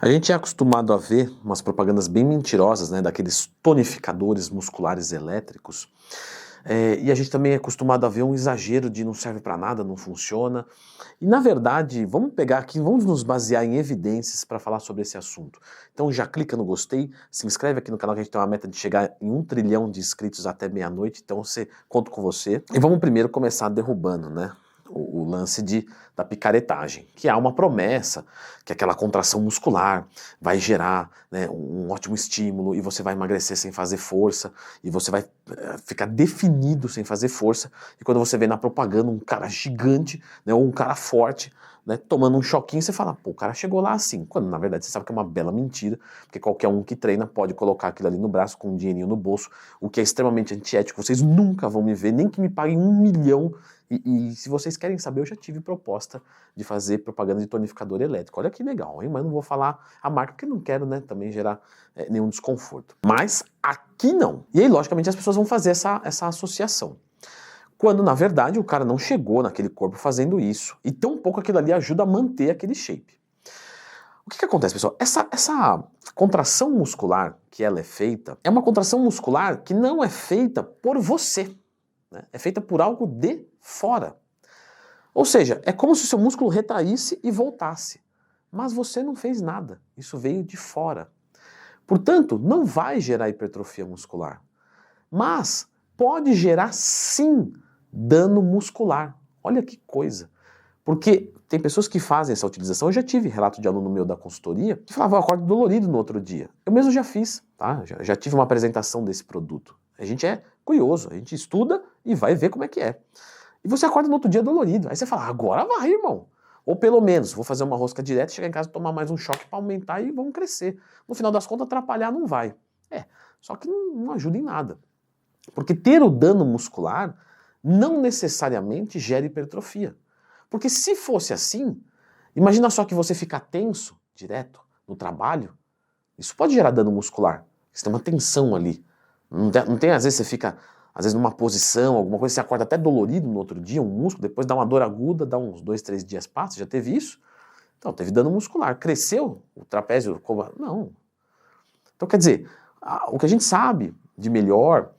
A gente é acostumado a ver umas propagandas bem mentirosas, né, daqueles tonificadores musculares elétricos, e a gente também é acostumado a ver um exagero de não serve para nada, não funciona. E na verdade, vamos pegar aqui, vamos nos basear em evidências para falar sobre esse assunto. Então já clica no gostei, se inscreve aqui no canal que a gente tem uma meta de chegar em 1 trilhão de inscritos até meia-noite, então conto com você. E vamos primeiro começar derrubando, né? O lance da picaretagem, que há uma promessa que aquela contração muscular vai gerar, né, um ótimo estímulo e você vai emagrecer sem fazer força e você vai ficar definido sem fazer força, e quando você vê na propaganda um cara gigante, né, ou um cara forte, né, tomando um choquinho, você fala, pô, o cara chegou lá assim, quando na verdade você sabe que é uma bela mentira, porque qualquer um que treina pode colocar aquilo ali no braço com um dinheirinho no bolso, o que é extremamente antiético. Vocês nunca vão me ver, nem que me paguem 1 milhão. E se vocês querem saber, eu já tive proposta de fazer propaganda de tonificador elétrico. Olha que legal, hein? Mas não vou falar a marca porque não quero, né, também gerar nenhum desconforto. Mas aqui não. E aí, logicamente, as pessoas vão fazer essa associação. Quando, na verdade, o cara não chegou naquele corpo fazendo isso. E tão pouco aquilo ali ajuda a manter aquele shape. O que acontece, pessoal? Essa contração muscular que ela é feita, é uma contração muscular que não é feita por você. É feita por algo de fora. Ou seja, é como se o seu músculo retraísse e voltasse. Mas você não fez nada. Isso veio de fora. Portanto, não vai gerar hipertrofia muscular. Mas pode gerar, sim, dano muscular. Olha que coisa. Porque tem pessoas que fazem essa utilização. Eu já tive relato de aluno meu da consultoria que falava, eu acordo dolorido no outro dia. Eu mesmo já fiz, tá? Já tive uma apresentação desse produto. A gente é curioso, a gente estuda e vai ver como é que é. E você acorda no outro dia dolorido. Aí você fala, agora vai, irmão. Ou pelo menos, vou fazer uma rosca direta, chegar em casa, tomar mais um choque para aumentar e vamos crescer. No final das contas, atrapalhar não vai. Só que não ajuda em nada. Porque ter o dano muscular não necessariamente gera hipertrofia. Porque se fosse assim, imagina só que você fica tenso direto no trabalho, isso pode gerar dano muscular. Você tem uma tensão ali. Não tem, às vezes você fica, às vezes numa posição, alguma coisa, você acorda até dolorido no outro dia, um músculo, depois dá uma dor aguda, dá uns 2, 3 dias passa, já teve isso? Então, teve dano muscular. Cresceu o trapézio? Não. Então, quer dizer, o que a gente sabe de melhor,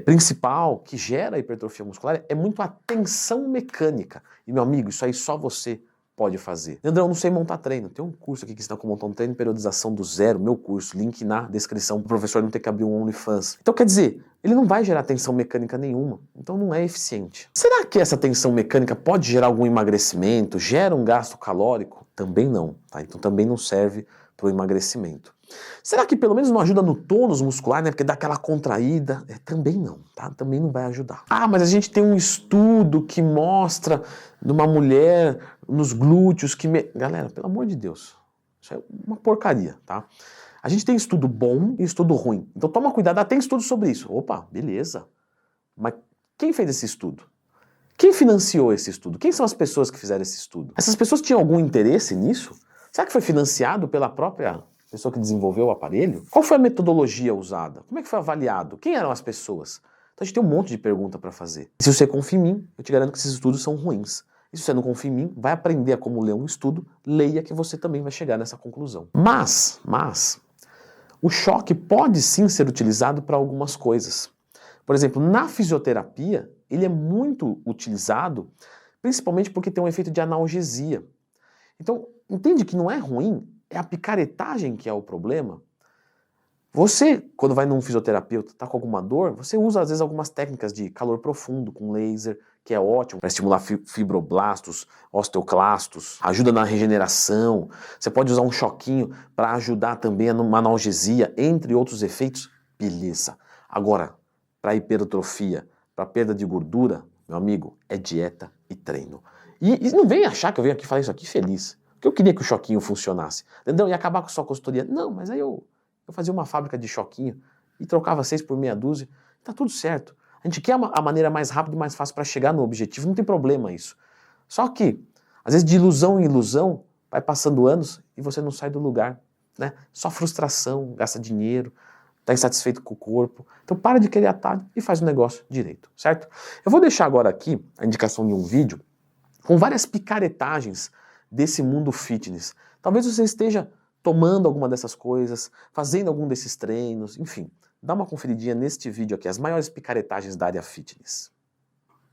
principal, que gera hipertrofia muscular, é muito a tensão mecânica. E, meu amigo, isso aí só você pode fazer. Leandrão, eu não sei montar treino. Tem um curso aqui que ensina como montar um treino, periodização do zero, meu curso, link na descrição, para o professor não ter que abrir um OnlyFans. Então, quer dizer, ele não vai gerar tensão mecânica nenhuma, então não é eficiente. Será que essa tensão mecânica pode gerar algum emagrecimento, gera um gasto calórico? Também não, tá? Então também não serve para o emagrecimento. Será que pelo menos não ajuda no tônus muscular, né? Porque dá aquela contraída? Também não, tá? Também não vai ajudar. Ah, mas a gente tem um estudo que mostra numa mulher, nos glúteos, Galera, pelo amor de Deus, isso é uma porcaria, tá? A gente tem estudo bom e estudo ruim. Então toma cuidado, tem estudo sobre isso. Opa, beleza. Mas quem fez esse estudo? Quem financiou esse estudo? Quem são as pessoas que fizeram esse estudo? Essas pessoas tinham algum interesse nisso? Será que foi financiado pela própria pessoa que desenvolveu o aparelho? Qual foi a metodologia usada? Como é que foi avaliado? Quem eram as pessoas? Então a gente tem um monte de pergunta para fazer. E se você confia em mim, eu te garanto que esses estudos são ruins. E se você não confia em mim, vai aprender a como ler um estudo, leia que você também vai chegar nessa conclusão. Mas, o choque pode sim ser utilizado para algumas coisas. Por exemplo, na fisioterapia, ele é muito utilizado, principalmente porque tem um efeito de analgesia. Então, entende que não é ruim, é a picaretagem que é o problema. Você, quando vai num fisioterapeuta, tá com alguma dor, você usa às vezes algumas técnicas de calor profundo com laser, que é ótimo para estimular fibroblastos, osteoclastos, ajuda na regeneração. Você pode usar um choquinho para ajudar também numa analgesia, entre outros efeitos. Beleza. Agora, para hipertrofia, para perda de gordura, meu amigo, é dieta e treino. E não vem achar que eu venho aqui falar isso aqui feliz. Porque eu queria que o choquinho funcionasse. Entendeu? Ia acabar com a sua consultoria. Não, mas aí eu fazia uma fábrica de choquinho e trocava 6 por meia dúzia. Tá tudo certo. A gente quer a maneira mais rápida e mais fácil para chegar no objetivo. Não tem problema isso. Só que, às vezes, de ilusão em ilusão, vai passando anos e você não sai do lugar. Né? Só frustração, gasta dinheiro, está insatisfeito com o corpo. Então para de querer atalho e faz o negócio direito, certo? Eu vou deixar agora aqui a indicação de um vídeo com várias picaretagens desse mundo fitness. Talvez você esteja tomando alguma dessas coisas, fazendo algum desses treinos, enfim, dá uma conferidinha neste vídeo aqui, as maiores picaretagens da área fitness.